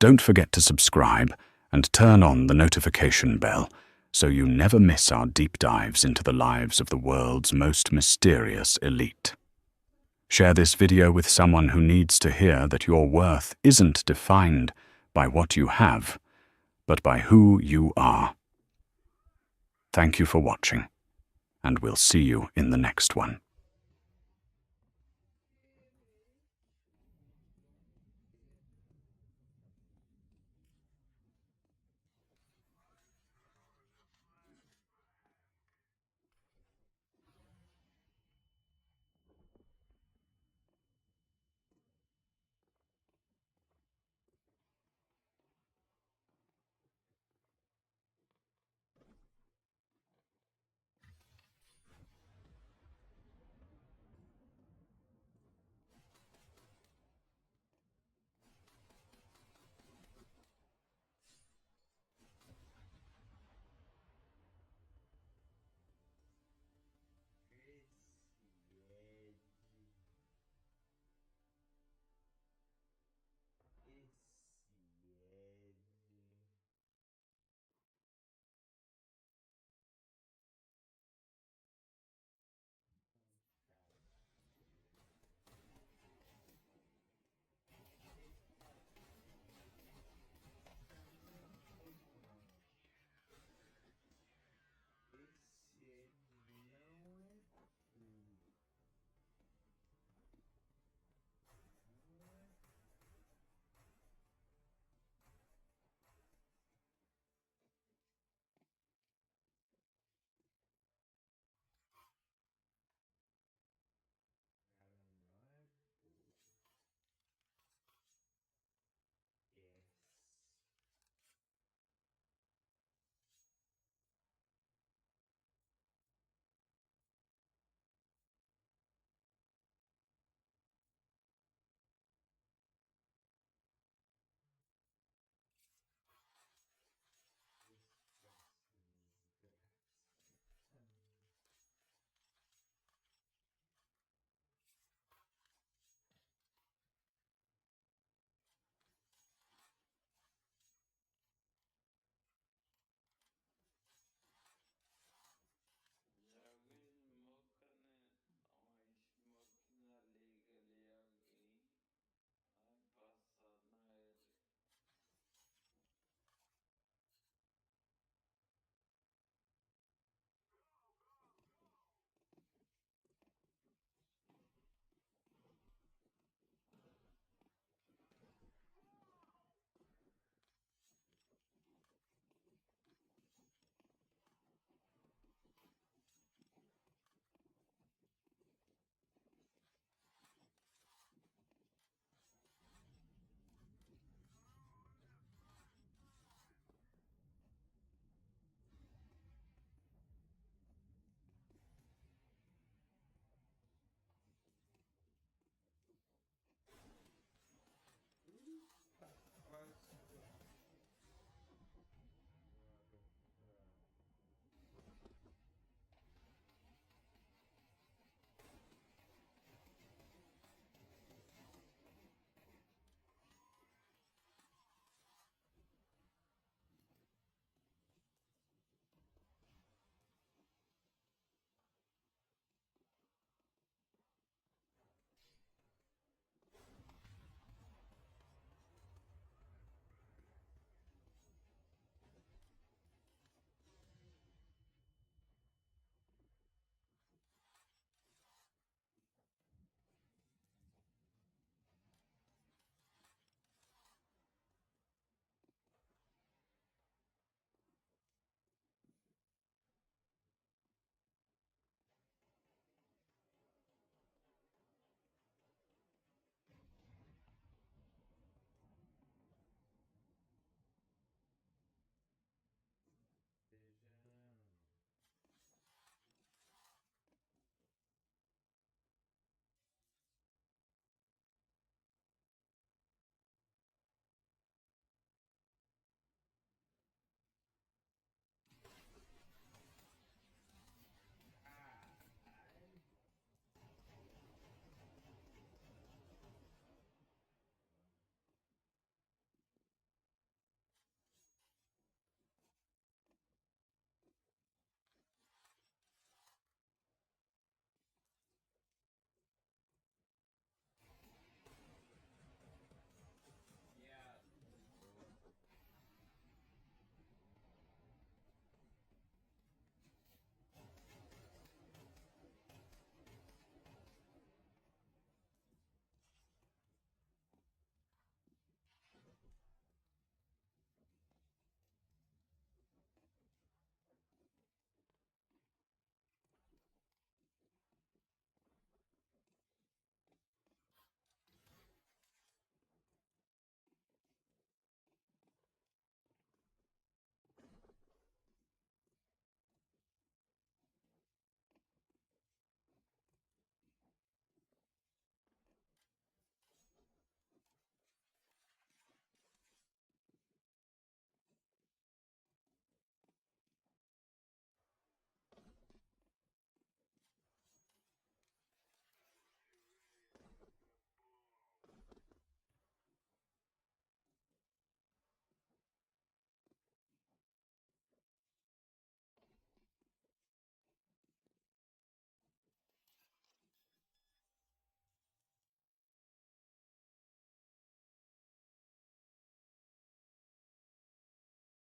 Don't forget to subscribe and turn on the notification bell so you never miss our deep dives into the lives of the world's most mysterious elite. Share this video with someone who needs to hear that your worth isn't defined by what you have, but by who you are. Thank you for watching, and we'll see you in the next one.